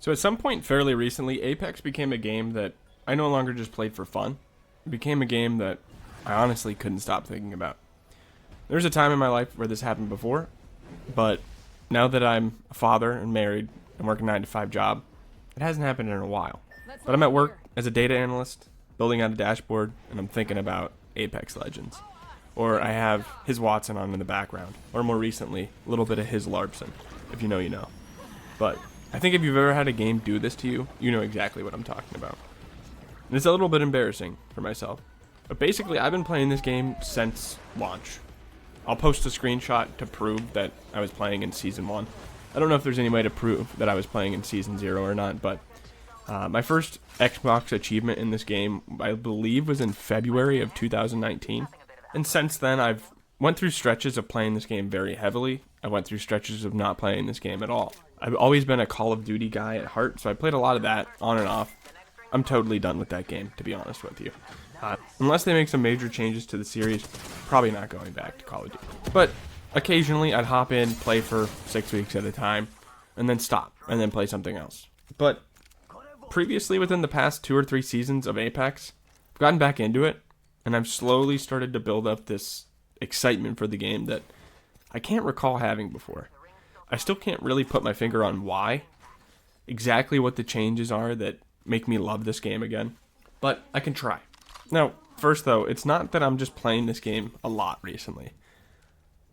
So at some point fairly recently, Apex became a game that I no longer just played for fun. It became a game that I honestly couldn't stop thinking about. There was a time in my life where this happened before, but now that I'm a father and married and work a 9 to 5 job, it hasn't happened in a while. But I'm at work as a data analyst, building out a dashboard, and I'm thinking about Apex Legends. Or I have his Watson on in the background, or more recently, a little bit of his Larpson. If you know, you know. But I think if you've ever had a game do this to you, you know exactly what I'm talking about. And it's a little bit embarrassing for myself. But basically, I've been playing this game since launch. I'll post a screenshot to prove that I was playing in Season 1. I don't know if there's any way to prove that I was playing in Season 0 or not, but my first Xbox achievement in this game, I believe, was in February of 2019. And since then, I've went through stretches of playing this game very heavily. I went through stretches of not playing this game at all. I've always been a Call of Duty guy at heart, so I played a lot of that on and off. I'm totally done with that game, to be honest with you. Unless they make some major changes to the series, probably not going back to Call of Duty. But occasionally I'd hop in, play for 6 weeks at a time, and then stop, and then play something else. But previously, within the past 2 or 3 seasons of Apex, I've gotten back into it, and I've slowly started to build up this excitement for the game that I can't recall having before. I still can't really put my finger on why, exactly what the changes are that make me love this game again, but I can try. Now, first though, it's not that I'm just playing this game a lot recently.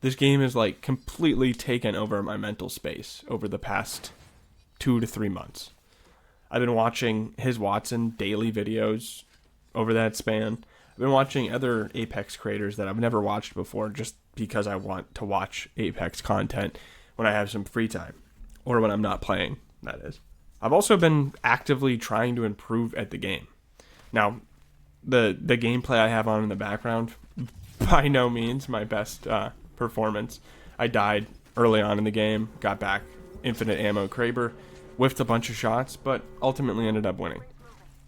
This game is like completely taken over my mental space over the past 2 to 3 months. I've been watching his Watson daily videos over that span. I've been watching other Apex creators that I've never watched before just because I want to watch Apex content when I have some free time, or when I'm not playing, that is. I've also been actively trying to improve at the game. Now, the gameplay I have on in the background, by no means my best performance. I died early on in the game, got back infinite ammo Kraber, whiffed a bunch of shots, but ultimately ended up winning.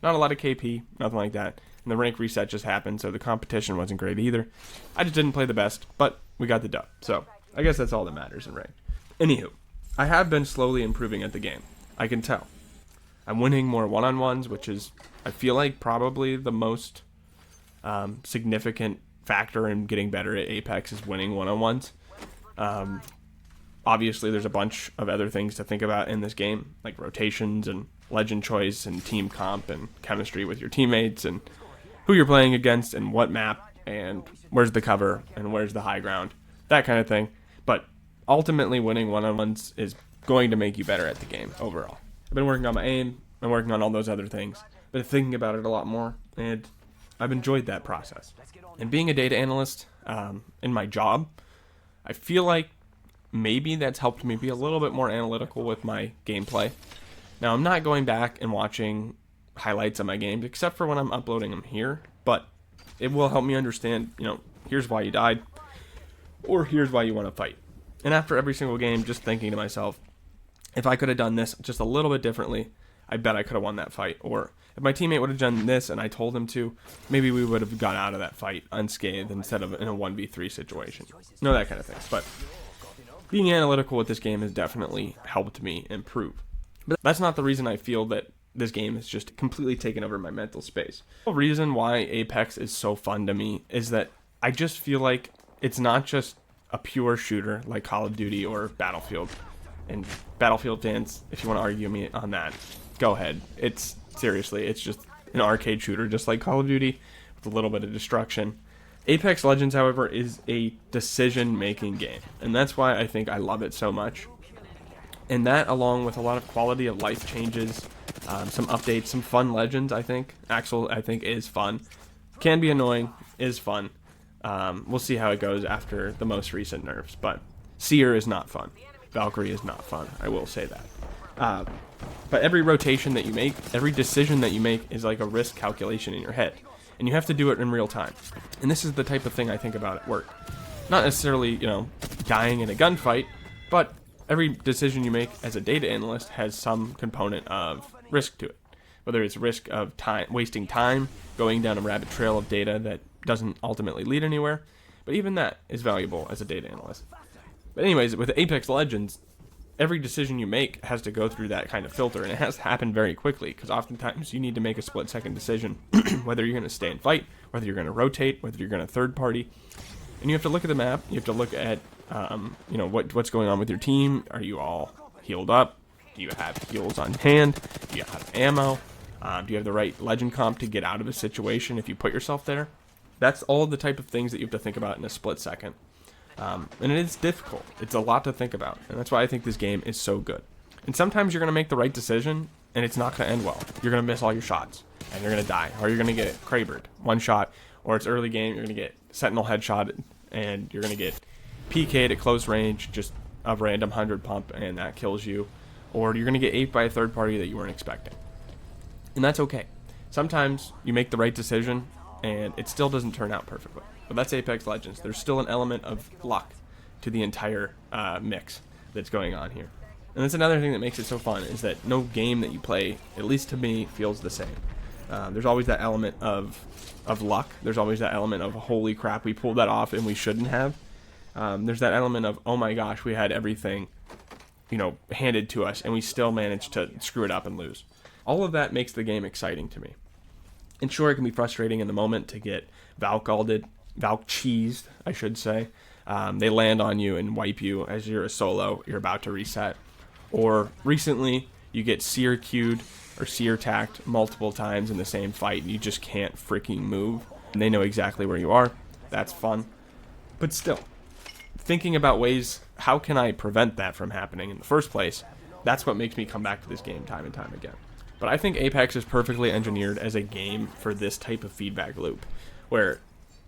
Not a lot of KP, nothing like that. And the rank reset just happened, so the competition wasn't great either. I just didn't play the best, but we got the dub. So I guess that's all that matters in rank. Anywho, I have been slowly improving at the game. I can tell. I'm winning more one-on-ones, which is, I feel like, probably the most significant factor in getting better at Apex is winning one-on-ones. Obviously, there's a bunch of other things to think about in this game, like rotations and legend choice and team comp and chemistry with your teammates and who you're playing against and what map and where's the cover and where's the high ground, that kind of thing. But ultimately, winning one-on-ones is going to make you better at the game overall. I've been working on my aim, I'm working on all those other things, but thinking about it a lot more, and I've enjoyed that process. And being a data analyst in my job, I feel like maybe that's helped me be a little bit more analytical with my gameplay. Now, I'm not going back and watching highlights of my games, except for when I'm uploading them here, but it will help me understand, here's why you died, or here's why you want to fight. And after every single game, just thinking to myself, if I could have done this just a little bit differently, I bet I could have won that fight. Or if my teammate would have done this and I told him to, maybe we would have got out of that fight unscathed instead of in a 1v3 situation. That kind of things. But being analytical with this game has definitely helped me improve. But that's not the reason I feel that this game has just completely taken over my mental space. The reason why Apex is so fun to me is that I just feel like it's not just a pure shooter like Call of Duty or Battlefield. And Battlefield fans, if you want to argue me on that, go ahead. It's just an arcade shooter just like Call of Duty with a little bit of destruction. Apex Legends, however, is a decision-making game, and that's why I think I love it so much. And that, along with a lot of quality of life changes, some updates, some fun legends, I think. Axel, I think, is fun. Can be annoying, is fun. We'll see how it goes after the most recent nerfs, but Seer is not fun. Valkyrie is not fun, I will say that. But every rotation that you make, every decision that you make is like a risk calculation in your head. And you have to do it in real time. And this is the type of thing I think about at work. Not necessarily, dying in a gunfight, but every decision you make as a data analyst has some component of risk to it. Whether it's risk of time, wasting time, going down a rabbit trail of data that doesn't ultimately lead anywhere. But even that is valuable as a data analyst. But anyways, with Apex Legends, every decision you make has to go through that kind of filter, and it has to happen very quickly, because oftentimes you need to make a split-second decision whether you're going to stay and fight, whether you're going to rotate, whether you're going to third party. And you have to look at the map. You have to look at what's going on with your team. Are you all healed up? Do you have heals on hand? Do you have ammo? Do you have the right legend comp to get out of a situation if you put yourself there? That's all the type of things that you have to think about in a split second. And it is difficult. It's a lot to think about. And that's why I think this game is so good. And sometimes you're going to make the right decision, and it's not going to end well. You're going to miss all your shots, and you're going to die. Or you're going to get Krabered, one shot. Or it's early game, you're going to get Sentinel headshot, and you're going to get PK'd at close range, just a random 100 pump, and that kills you. Or you're going to get aped by a third party that you weren't expecting. And that's okay. Sometimes you make the right decision, and it still doesn't turn out perfectly. But that's Apex Legends. There's still an element of luck to the entire mix that's going on here. And that's another thing that makes it so fun, is that no game that you play, at least to me, feels the same. There's always that element of luck. There's always that element of, holy crap, we pulled that off and we shouldn't have. There's that element of, oh my gosh, we had everything, handed to us, and we still managed to screw it up and lose. All of that makes the game exciting to me. And sure, it can be frustrating in the moment to get Valk cheesed, I should say. They land on you and wipe you as you're a solo, you're about to reset. Or recently, you get seer queued or seer tacked multiple times in the same fight, and you just can't freaking move. And they know exactly where you are. That's fun. But still, thinking about ways, how can I prevent that from happening in the first place? That's what makes me come back to this game time and time again. But I think Apex is perfectly engineered as a game for this type of feedback loop, where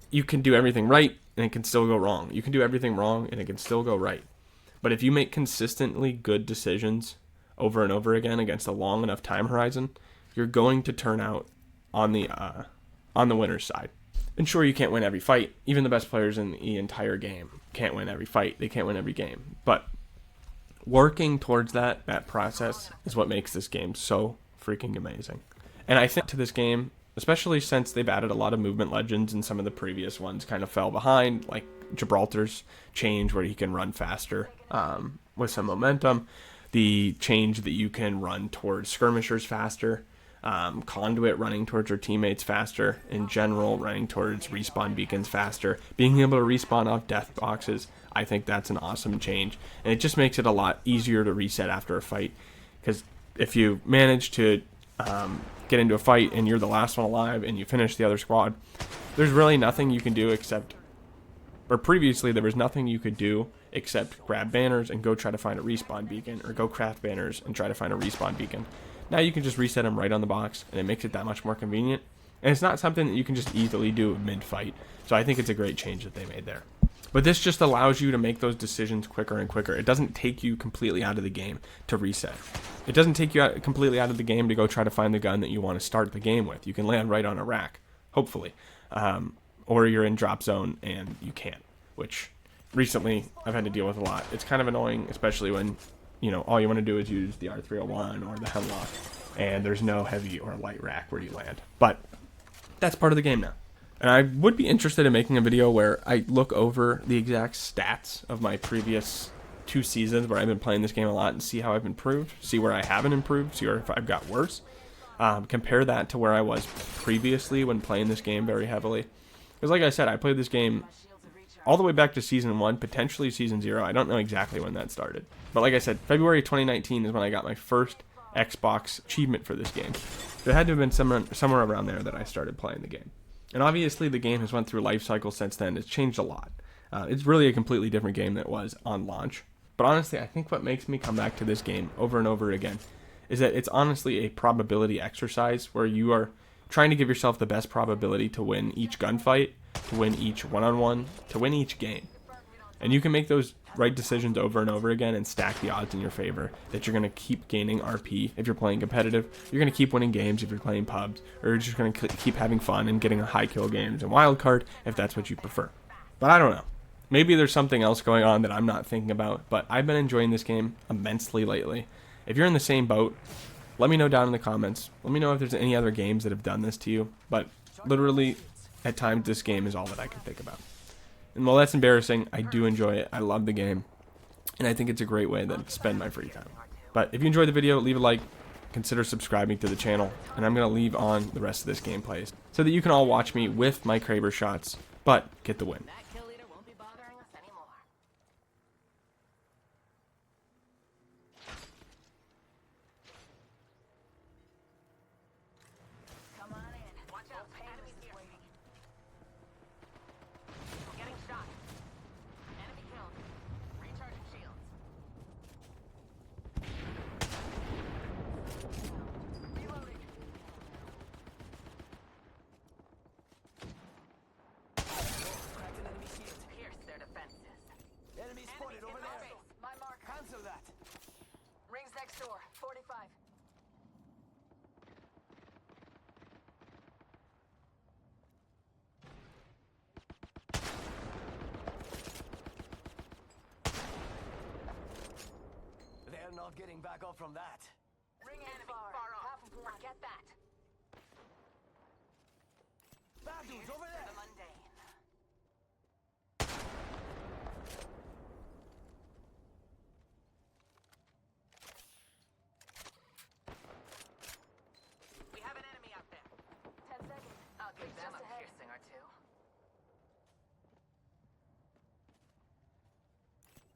you can do everything right and it can still go wrong. You can do everything wrong and it can still go right. But if you make consistently good decisions over and over again against a long enough time horizon, you're going to turn out on the winner's side. And sure, you can't win every fight. Even the best players in the entire game can't win every fight. They can't win every game. But working towards that process is what makes this game so freaking amazing. And I think to this game, especially since they've added a lot of movement legends and some of the previous ones kind of fell behind, like Gibraltar's change where he can run faster with some momentum, the change that you can run towards skirmishers faster, Conduit running towards your teammates faster, in general running towards respawn beacons faster, being able to respawn off death boxes. I think that's an awesome change, and it just makes it a lot easier to reset after a fight, because if you manage to get into a fight and you're the last one alive and you finish the other squad, there's really nothing you can do except, or previously there was nothing you could do except grab banners and go try to find a respawn beacon, or go craft banners and try to find a respawn beacon. Now you can just reset them right on the box, and it makes it that much more convenient. And it's not something that you can just easily do mid-fight. So I think it's a great change that they made there. But this just allows you to make those decisions quicker and quicker. It doesn't take you completely out of the game to reset. It doesn't take you completely out of the game to go try to find the gun that you want to start the game with. You can land right on a rack, hopefully. Or you're in drop zone and you can't, which recently I've had to deal with a lot. It's kind of annoying, especially when all you want to do is use the R301 or the Hemlock, and there's no heavy or light rack where you land. But that's part of the game now. And I would be interested in making a video where I look over the exact stats of my previous 2 seasons where I've been playing this game a lot and see how I've improved, see where I haven't improved, see where if I've got worse. Compare that to where I was previously when playing this game very heavily. Because like I said, I played this game all the way back to Season 1, potentially Season 0. I don't know exactly when that started. But like I said, February 2019 is when I got my first Xbox achievement for this game. So it had to have been somewhere around there that I started playing the game. And obviously the game has went through a life cycle since then. It's changed a lot. It's really a completely different game than it was on launch. But honestly, I think what makes me come back to this game over and over again is that it's honestly a probability exercise where you are trying to give yourself the best probability to win each gunfight, to win each one-on-one, to win each game. And you can make those right decisions over and over again and stack the odds in your favor that you're going to keep gaining RP if you're playing competitive, you're going to keep winning games if you're playing pubs, or you're just going to keep having fun and getting high kill games and wildcard if that's what you prefer. But I don't know. Maybe there's something else going on that I'm not thinking about, but I've been enjoying this game immensely lately. If you're in the same boat, let me know down in the comments. Let me know if there's any other games that have done this to you, but literally at times this game is all that I can think about. And while that's embarrassing, I do enjoy it. I love the game. and I think it's a great way to spend my free time. But if you enjoyed the video, leave a like, consider subscribing to the channel, and I'm going to leave on the rest of this gameplay so that you can all watch me with my Kraber shots, but get the win. That kill leader won't be bothering us anymore. Come on in. Watch out. Enemies here. I'm getting shot. Enemy killed. Recharging shields. Reloading. Cracked an enemy shield. Pierce their defenses. Enemy spotted over there. My mark. Cancel that. Rings next door. 45. They're not getting back up from that. Ring enemy far off. Half of one. Forget that. Bad dudes over there. The mundane. We have an enemy out there. 10 seconds. I'll give them a piercing or two.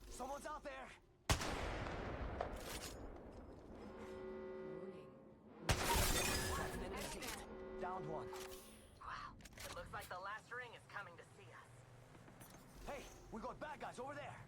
Someone's out there. Cracked an enemy shield. Downed one. Wow. It looks like the last ring is coming to see us. Hey, we got bad guys over there.